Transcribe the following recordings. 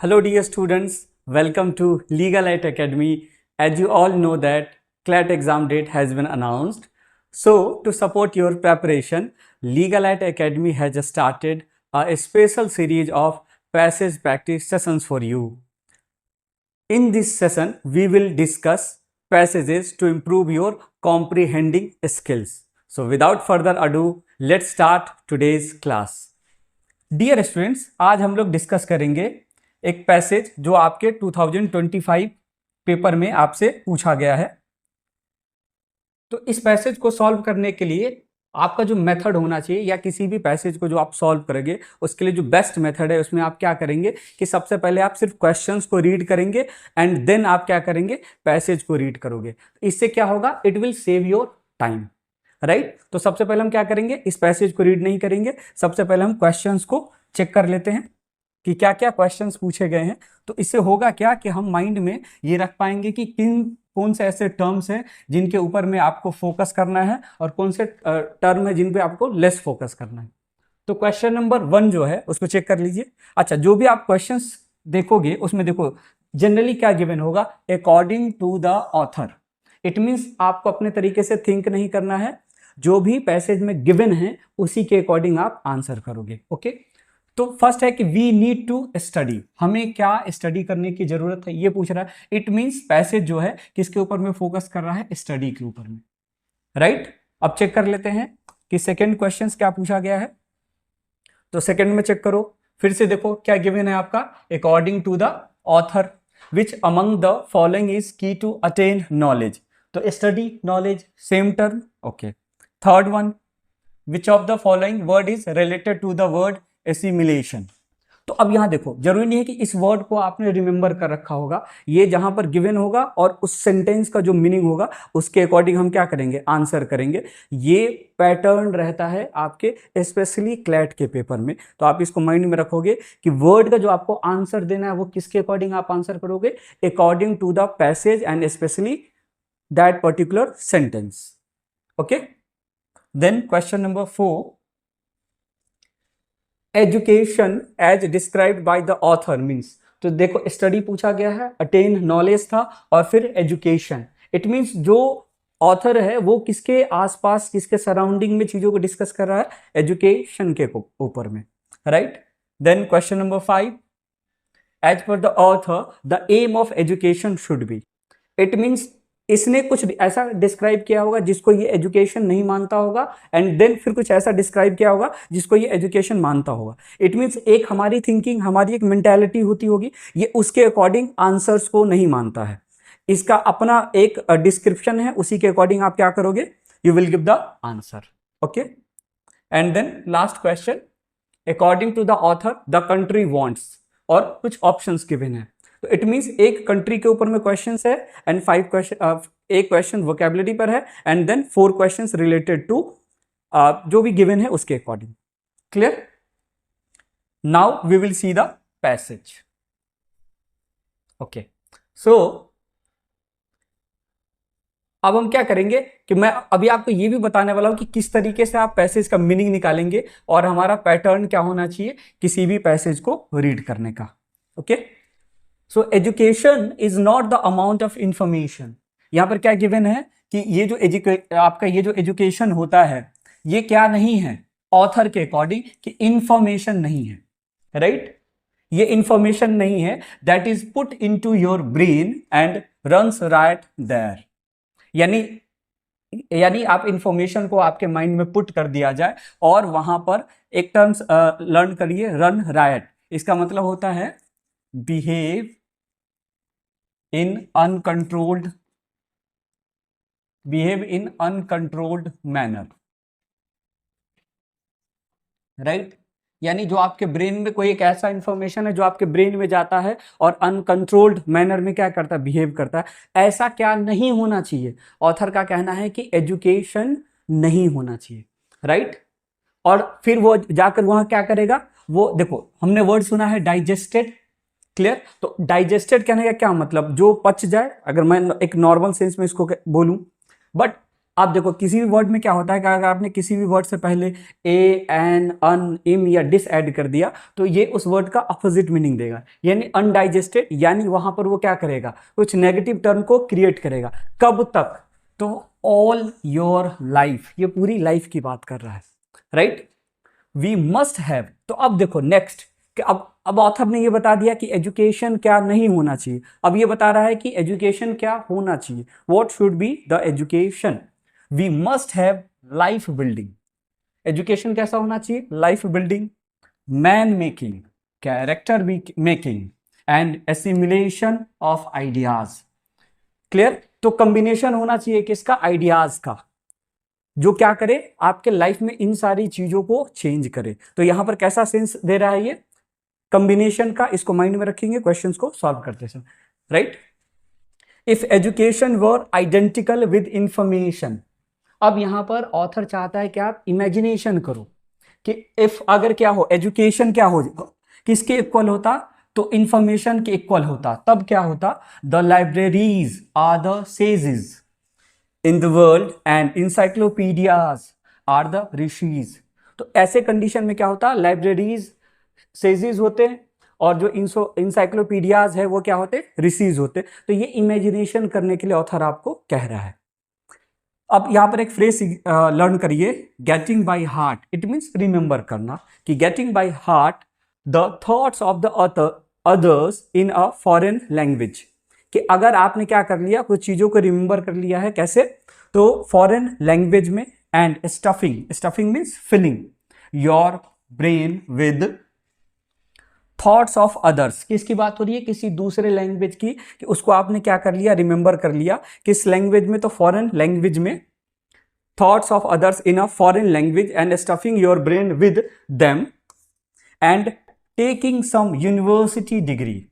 Hello dear students, welcome to Legal Aid Academy. As you all know that CLAT exam date has been announced. So to support your preparation, Legal Aid Academy has just started a special series of passage practice sessions for you. In this session, we will discuss passages to improve your comprehending skills. So without further ado, let's start today's class. Dear students, आज हम लोग discuss करेंगे एक passage जो आपके 2025 paper में आपसे पूछा गया है। तो इस पैसेज को सॉल्व करने के लिए आपका जो मेथड होना चाहिए या किसी भी पैसेज को जो आप सॉल्व करेंगे उसके लिए जो बेस्ट मेथड है उसमें आप क्या करेंगे कि सबसे पहले आप सिर्फ क्वेश्चंस को रीड करेंगे एंड देन आप क्या करेंगे, पैसेज को रीड करोगे। इससे क्या होगा, it will save your time, right. तो सबसे पहले हम क्या करेंगे, इस पैसेज को रीड नहीं करेंगे, सबसे पहले हम क्वेश्चंस को चेक कर लेते हैं कि क्या क्या क्वेश्चंस पूछे गए हैं। तो इससे होगा क्या कि हम माइंड में ये रख पाएंगे कि कौन से ऐसे टर्म्स हैं जिनके ऊपर में आपको फोकस करना है और कौन से टर्म है जिन पे आपको लेस फोकस करना है। तो क्वेश्चन नंबर 1 जो है उसको चेक कर लीजिए। अच्छा, जो भी आप क्वेश्चंस देखोगे उसमें देखो जनरली क्या गिवन होगा, according to the author. It means आपको अपने तरीके से थिंक नहीं करना है, जो भी पैसेज में गिवन है उसी के अकॉर्डिंग आप आंसर करोगे। ओके, तो फर्स्ट है कि वी नीड टू स्टडी, हमें क्या स्टडी करने की जरूरत है ये पूछ रहा है। इट मीन्स पैसेज जो है किसके ऊपर में फोकस कर रहा है, स्टडी के ऊपर में, राइट। अब चेक कर लेते हैं कि सेकंड क्वेश्चन क्या पूछा गया है। तो सेकंड में चेक करो, फिर से देखो क्या गिवन है आपका, according to the author which among the following is key to attain knowledge. तो study, knowledge, same term. Okay, third one, which of the following word is related to the word assimilation. तो अब यहां देखो, जरूरी नहीं है कि इस वर्ड को आपने रिमेंबर कर रखा होगा, ये जहां पर गिवन होगा और उस सेंटेंस का जो मीनिंग होगा उसके अकॉर्डिंग हम क्या करेंगे, आंसर करेंगे। ये पैटर्न रहता है आपके स्पेशली क्लैट के पेपर में। तो आप इसको माइंड में रखोगे कि वर्ड का जो आपको आंसर देना है वो किसके अकॉर्डिंग आप आंसर करोगे, according to the passage and specially that particular sentence. Okay, then question number 4, education as described by the author means. तो देखो स्टडी पूछा गया है, अटेन नॉलेज था और फिर एजुकेशन। इट मीन्स जो ऑथर है वो किसके आसपास, किसके सराउंडिंग में चीजों को डिस्कस कर रहा है, एजुकेशन के ऊपर में, right. Then question number 5, as per the author the aim of education should be. It means इसने कुछ ऐसा डिस्क्राइब किया होगा जिसको ये एजुकेशन नहीं मानता होगा एंड देन फिर कुछ ऐसा डिस्क्राइब किया होगा जिसको ये एजुकेशन मानता होगा। इट मीन्स एक हमारी थिंकिंग, हमारी एक मेंटालिटी होती होगी, ये उसके अकॉर्डिंग आंसर्स को नहीं मानता है, इसका अपना एक डिस्क्रिप्शन है, उसी के अकॉर्डिंग आप क्या करोगे, you will give the answer. Okay, and then last question, according to the author the country wants, और कुछ ऑप्शंस गिवन है। तो इट मीन्स एक कंट्री के ऊपर में क्वेश्चंस है एंड 5 क्वेश्चन, एक क्वेश्चन वोकैबुलरी पर है and then 4 questions related to जो भी गिवन है उसके according. Clear? Now we will see the passage. Okay, so अब हम क्या करेंगे कि मैं अभी आपको ये भी बताने वाला हूं कि किस तरीके से आप पैसेज का मीनिंग निकालेंगे और हमारा पैटर्न क्या होना चाहिए किसी भी पैसेज को रीड करने का। Okay, so education is not the amount of information. यहां पर क्या गिवन है कि ये जो आपका ये जो एजुकेशन होता है ये क्या नहीं है, ऑथर के अकॉर्डिंग कि इंफॉर्मेशन नहीं है, राइट। ये इंफॉर्मेशन नहीं है that is put into your brain and runs right there. यानी आप इंफॉर्मेशन को आपके माइंड में पुट कर दिया जाए और वहां पर एक टर्म्स लर्न करिए, रन राइट। इसका मतलब होता है behave in uncontrolled manner, right. यानी जो आपके ब्रेन में कोई एक ऐसा इंफॉर्मेशन है जो आपके ब्रेन में जाता है और अनकंट्रोल्ड मैनर में क्या करता है, बिहेव करता है। ऐसा क्या नहीं होना चाहिए, ऑथर का कहना है कि एजुकेशन नहीं होना चाहिए, राइट। और फिर वो जाकर वहां क्या करेगा, वो देखो हमने वर्ड सुना है डाइजेस्टेड, क्लियर। तो डाइजेस्टेड कहने का क्या मतलब, जो पच जाए, अगर मैं एक नॉर्मल सेंस में इसको बोलूं, बट आप देखो किसी भी वर्ड में क्या होता है कि अगर आपने किसी भी वर्ड से पहले ए, एन, अन, इम या डिस ऐड कर दिया तो ये उस वर्ड का अपोजिट मीनिंग देगा, यानी अनडाइजेस्टेड, यानी वहां पर वो क्या करेगा, कुछ नेगेटिव टर्म को क्रिएट करेगा। कब तक, तो ऑल योर लाइफ, ये पूरी लाइफ की बात कर रहा है, राइट। वी मस्ट हैव, तो अब देखो नेक्स्ट कि अब ऑथर ने ये बता दिया कि एजुकेशन क्या नहीं होना चाहिए, अब ये बता रहा है कि एजुकेशन क्या होना चाहिए, what should be the education. We must have life building, education कैसा होना चाहिए, life building, man making, character making and assimilation of ideas. Clear, तो कॉम्बिनेशन होना चाहिए किसका, आइडियाज का, जो क्या करे आपके लाइफ में इन सारी चीजों को चेंज करे। तो यहां पर कैसा सेंस दे रहा है ये, कॉम्बिनेशन का, इसको माइंड में रखेंगे क्वेश्चंस को सॉल्व करते हैं, right. If education were identical with information, अब यहां पर ऑथर चाहता है कि आप इमेजिनेशन करो कि इफ अगर क्या हो, एजुकेशन क्या हो, किसके इक्वल होता, तो इंफॉर्मेशन के इक्वल होता, तब क्या होता, the libraries are the sages in the world and encyclopedias are the rishis. तो ऐसे कंडीशन में क्या होता, लाइब्रेरीज सेजेस होते हैं और जो इंसाइक्लोपीडियाज है वो क्या होते, ऋषिज होते। तो ये इमेजिनेशन करने के लिए ऑथर आपको कह रहा है। अब यहां पर एक फ्रेज लर्न करिए, getting by heart, it means remember करना, कि getting by heart the thoughts of the others in a foreign language, कि अगर आपने क्या कर लिया, कुछ चीजों को रिमेंबर कर लिया है, कैसे, तो फॉरेन लैंग्वेज में, and stuffing, stuffing means filling your brain with thoughts of others, किसकी बात हो रही है, किसी दूसरे लैंग्वेज की, कि उसको आपने क्या कर लिया, रिमेंबर कर लिया, किस लैंग्वेज में, तो फॉरेन लैंग्वेज में, thoughts of others in a foreign language and stuffing your brain with them and taking some university degree,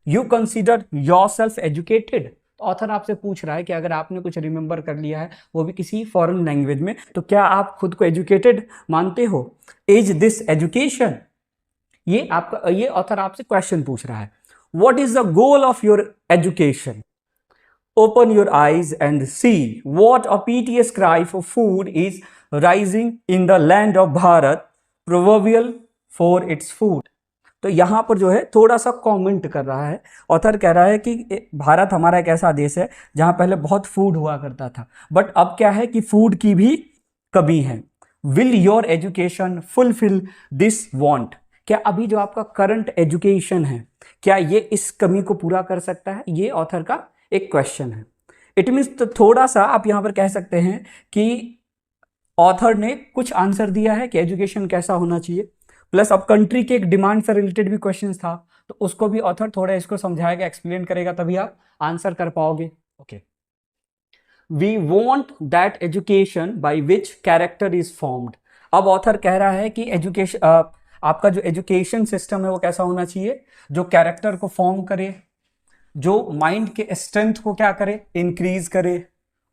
you consider yourself educated. Author आपसे पूछ रहा है कि अगर आपने कुछ रिमेंबर कर लिया है वो भी किसी फॉरेन लैंग्वेज में, तो क्या आप खुद को एजुकेटेड मानते हो, इज दिस एजुकेशन, ये आपका, ये ऑथर आपसे क्वेश्चन पूछ रहा है। What is the goal of your education, open your eyes and see what a piteous cry for food is rising in the land of Bharat, proverbial for its food। तो यहां पर जो है थोड़ा सा कमेंट कर रहा है, ऑथर कह रहा है कि भारत हमारा एक ऐसा देश है जहां पहले बहुत फूड हुआ करता था, बट अब क्या है कि फूड की भी कमी है। Will your education fulfil this want, क्या अभी जो आपका करंट एजुकेशन है क्या ये इस कमी को पूरा कर सकता है, ये ऑथर का एक क्वेश्चन है। इट मीन्स तो थोड़ा सा आप यहां पर कह सकते हैं कि ऑथर ने कुछ आंसर दिया है कि एजुकेशन कैसा होना चाहिए, प्लस अब कंट्री के एक डिमांड से रिलेटेड भी क्वेश्चन था, तो उसको भी ऑथर थोड़ा इसको समझाएगा, एक्सप्लेन करेगा, तभी आप आंसर कर पाओगे। Okay, we want that education by which character is formed. अब ऑथर कह रहा है कि एजुकेशन, आपका जो एजुकेशन सिस्टम है वो कैसा होना चाहिए, जो कैरेक्टर को फॉर्म करे, जो माइंड के स्ट्रेंथ को क्या करे, इंक्रीज करे,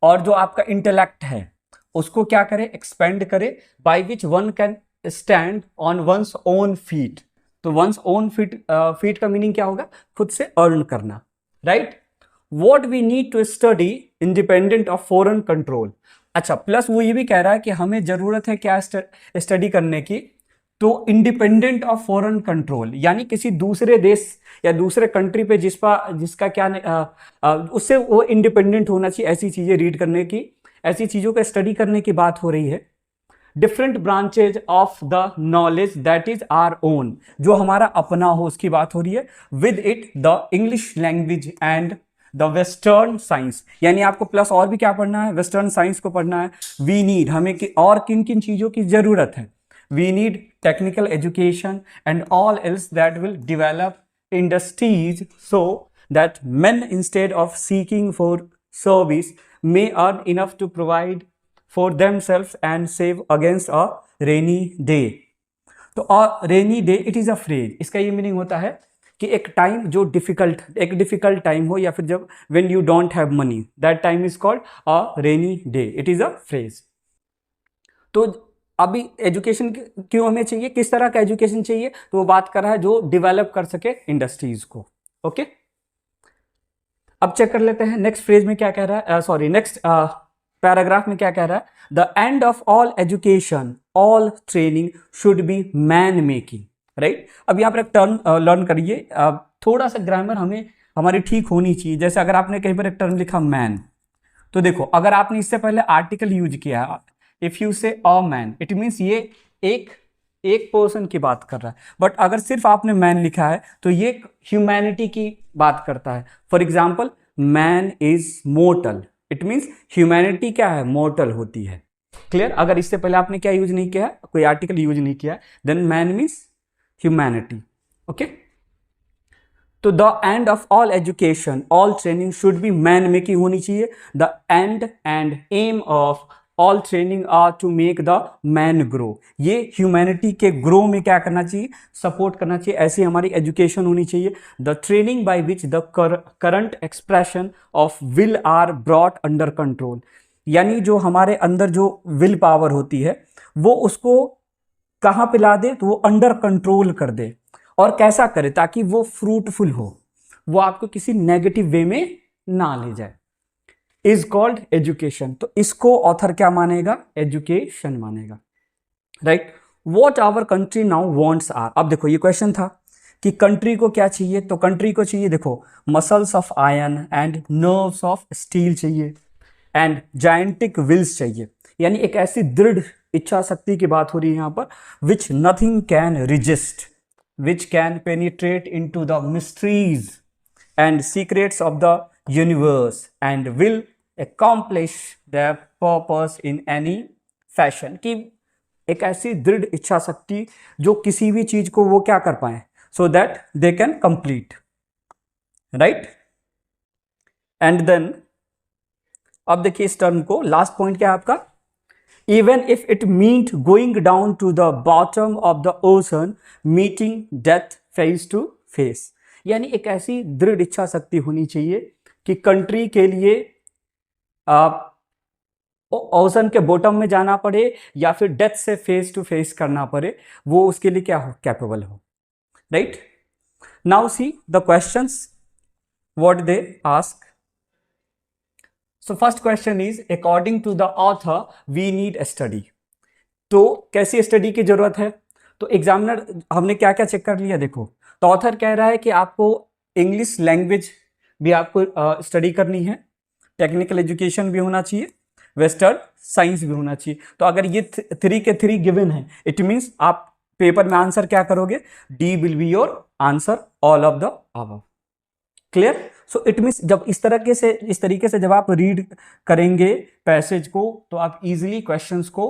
और जो आपका इंटेलेक्ट है उसको क्या करे, एक्सपेंड करे, by which one can stand on one's own feet. तो वंस ओन फीट का मीनिंग क्या होगा, खुद से अर्न करना, right. What we need to study independent of foreign control. अच्छा, प्लस वो ये भी कह रहा है कि हमें जरूरत है क्या स्टडी करने की, तो इंडिपेंडेंट ऑफ फॉरेन कंट्रोल, यानी किसी दूसरे देश या दूसरे कंट्री पे जिसका क्या उससे वो इंडिपेंडेंट होना चाहिए, ऐसी चीजें रीड करने की, ऐसी चीजों का स्टडी करने की बात हो रही है। Different branches of the knowledge that is our own, जो हमारा अपना हो उसकी बात हो रही है। With it the English language and the western science, यानी आपको प्लस और भी क्या पढ़ना है, वेस्टर्न साइंस को पढ़ना है। वी नीड, हमें और किन किन चीजों की जरूरत है, we need technical education and all else that will develop industries so that men instead of seeking for service may earn enough to provide for themselves and save against a rainy day। तो rainy day it is a phrase, इसका ये meaning होता है कि एक time जो एक difficult time हो, या फिर जब when you don't have money, that time is called a rainy day, it is a phrase. तो अभी एजुकेशन क्यों हमें चाहिए, किस तरह का एजुकेशन चाहिए, तो वो बात कर रहा है जो डेवलप कर सके इंडस्ट्रीज को। ओके, अब चेक कर लेते हैं नेक्स्ट फ्रेज में क्या कह रहा है, सॉरी नेक्स्ट पैराग्राफ में क्या कह रहा है? The end of all education all training should be man making, right. अब यहाँ पर एक टर्म लर्न करिए, थोड़ा सा ग्रामर हमारी ठीक होनी चाहिए। जैसे अगर आपने कहीं पर एक टर्म लिखा मैन, तो देखो अगर आपने इससे पहले आर्टिकल यूज किया, इफ यू से अ मैन, इट मीन्स ये एक पर्सन की बात कर रहा है। बट अगर सिर्फ आपने मैन लिखा है तो ये ह्यूमैनिटी की बात करता है। For example, man is mortar, it means humanity क्या है? मोर्टल होती है। क्लियर? अगर इससे पहले आपने क्या यूज नहीं किया, कोई आर्टिकल यूज नहीं किया, then man means humanity. Okay, तो the end of all education all training should be man making होनी चाहिए। The end end aim of all training are to make the man grow. ये humanity के grow में क्या करना चाहिए? Support करना चाहिए। ऐसी हमारी एजुकेशन होनी चाहिए। The training by which the current expression of will are brought under control, यानी जो हमारे अंदर जो विल पावर होती है वो उसको कहाँ पे ला दे? तो वो अंडर कंट्रोल कर दे। और कैसा करे? ताकि वो फ्रूटफुल हो, वो आपको किसी नेगेटिव वे में ना ले जाए। Is called education. तो इसको ऑथर क्या मानेगा? एजुकेशन मानेगा, right. What our country now wants are. अब देखो ये क्वेश्चन था कि कंट्री को क्या चाहिए, तो कंट्री को चाहिए देखो muscles of iron and nerves of steel चाहिए एंड जायंटिक विल्स चाहिए, यानी एक ऐसी दृढ़ इच्छा शक्ति की बात हो रही है यहाँ पर, विच nothing can resist, which can penetrate into the mysteries and secrets of the universe and will accomplish their purpose in any fashion। कि एक ऐसी दृढ़ इच्छा शक्ति जो किसी भी चीज को वो क्या कर पाए, so that they can complete, right। and then अब देखिए इस टर्म को, लास्ट पॉइंट क्या है आपका? Even if it meant going down to the bottom of the ocean, meeting death face to face। यानी एक ऐसी दृढ़ इच्छा शक्ति होनी चाहिए कि कंट्री के लिए ओशन के बॉटम में जाना पड़े या फिर डेथ से फेस टू फेस करना पड़े, वो उसके लिए क्या हो? कैपेबल हो, right. Now see the questions what they ask. So first question is, according to the author we need a study। तो कैसी स्टडी की जरूरत है? तो एग्जामिनर हमने क्या क्या चेक कर लिया देखो। तो ऑथर कह रहा है कि आपको इंग्लिश लैंग्वेज भी आपको स्टडी करनी है, टेक्निकल एजुकेशन भी होना चाहिए, वेस्टर्न साइंस भी होना चाहिए। तो अगर ये 3 के 3 गिवन है, इट मीन्स आप पेपर में आंसर क्या करोगे? D will be your answer, all of the above. Clear? So it means जब इस तरीके से जब आप रीड करेंगे पैसेज को, तो आप इजीली क्वेश्चंस को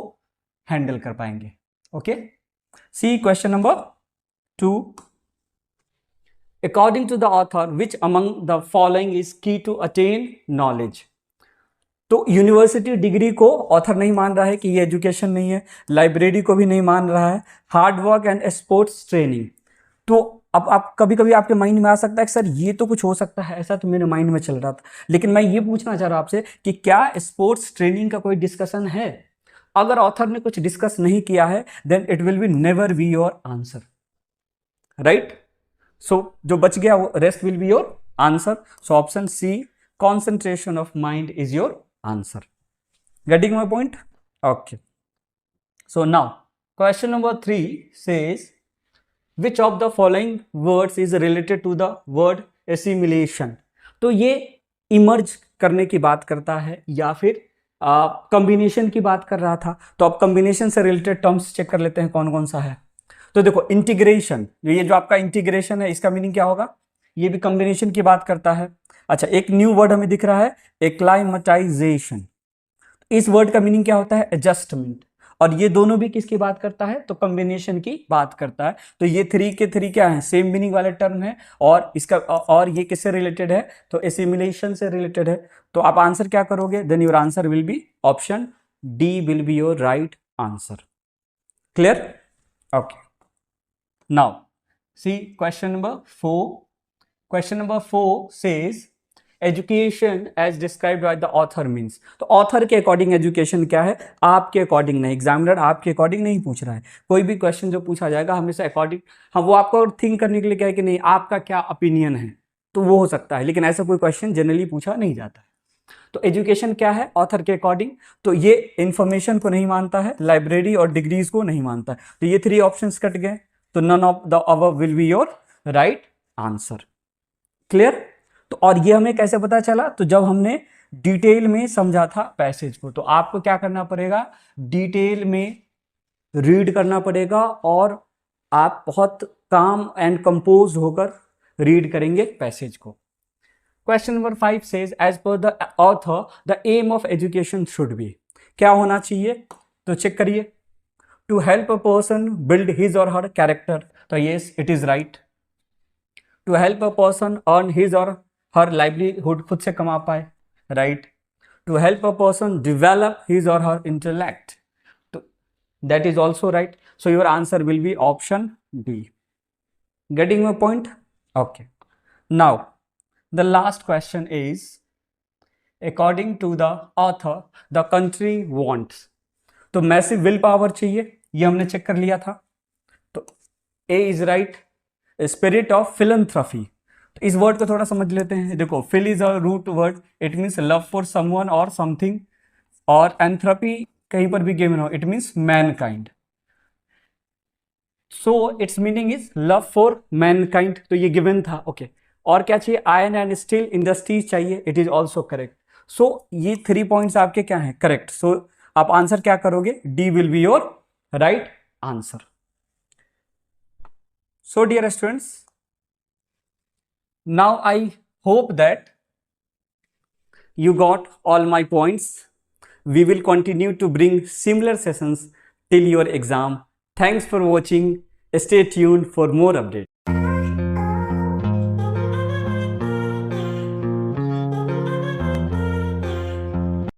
हैंडल कर पाएंगे। Okay, see question number 2। According to the author which among the following is key to attain knowledge. तो यूनिवर्सिटी डिग्री को ऑथर नहीं मान रहा है कि ये एजुकेशन नहीं है, लाइब्रेरी को भी नहीं मान रहा है, hard work and sports training. तो अब आप कभी कभी आपके माइंड में आ सकता है कि सर ये तो कुछ हो सकता है, ऐसा तो मेरे माइंड में चल रहा था, लेकिन मैं ये पूछना चाह रहा हूं आपसे कि क्या स्पोर्ट्स ट्रेनिंग का कोई डिस्कशन है? अगर ऑथर ने कुछ डिस्कस नहीं किया है, then it will be never be your answer, right. So जो बच गया वो rest will be your answer. So option C, concentration of mind is your answer. Getting my point? Okay, so now question number 3 says which of the following words is related to the word assimilation। तो ये emerge करने की बात करता है या फिर combination की बात कर रहा था। तो अब कॉम्बिनेशन से रिलेटेड टर्म्स चेक कर लेते हैं कौन कौन सा है। तो देखो इंटीग्रेशन, ये जो आपका इंटीग्रेशन है इसका मीनिंग क्या होगा? ये भी कॉम्बिनेशन की बात करता है। अच्छा, एक न्यू वर्ड हमें दिख रहा है, एक्लाइमेटाइजेशन। इस वर्ड का मीनिंग क्या होता है? एडजस्टमेंट। और ये दोनों भी किसकी बात करता है? तो कॉम्बिनेशन की बात करता है। तो ये 3 के 3 क्या है? सेम मीनिंग वाले टर्म है। और इसका और ये किससे रिलेटेड है? तो एसिमिलेशन से रिलेटेड है। तो आप आंसर क्या करोगे? Then your answer will be option D will be your right answer. Clear? Okay, now see question number 4। Question number 4 says education as described by the author means. तो author के according education क्या है? आपके according नहीं। Examiner आपके according नहीं पूछ रहा है। कोई भी क्वेश्चन जो पूछा जाएगा हमेशा अकॉर्डिंग, हाँ वो आपको थिंक करने के लिए क्या है कि नहीं आपका क्या ओपिनियन है, तो वो हो सकता है, लेकिन ऐसा कोई क्वेश्चन जनरली पूछा नहीं जाता है। तो एजुकेशन क्या है ऑथर के अकॉर्डिंग, तो ये इंफॉर्मेशन को नहीं मानता है, लाइब्रेरी और डिग्रीज को नहीं मानता है, तो ये 3 ऑप्शंस कट गए, तो none of the above will be your right answer. Clear? तो और ये हमें कैसे पता चला, तो जब हमने डिटेल में समझा था पैसेज को, तो आपको क्या करना पड़ेगा, डिटेल में रीड करना पड़ेगा और आप बहुत काम एंड कंपोज होकर रीड करेंगे पैसेज को। Question number 5 says as per the author the aim of education should be, क्या होना चाहिए, तो चेक करिए, to help a person build his or her character, तो yes it is right, to help a person earn his or her livelihood, खुद से कमा पाए, right, to help a person develop his or her intellect, तो that is also right, so your answer will be option D. Getting my point? Okay, now the last question is, according to the author the country wants, तो massive will power चाहिए, ये हमने check कर लिया था, तो A is right, spirit of philanthropy, तो इस वर्ड को थोड़ा समझ लेते हैं। देखो, phil is a root word, it means love for someone और समथिंग, और एंथ्रोपी कहीं पर भी गिवन हो, it means mankind, so its meaning is love for mankind, तो ये गिवन था। ओके, और क्या चाहिए, आयरन एंड स्टील इंडस्ट्रीज चाहिए, इट इज ऑल्सो करेक्ट। सो ये 3 पॉइंट्स आपके क्या हैं, करेक्ट। सो आप आंसर क्या करोगे, D will be your right answer. So dear students, now I hope that you got all my points. We will continue to bring similar sessions till your exam. Thanks for watching. Stay tuned for more updates.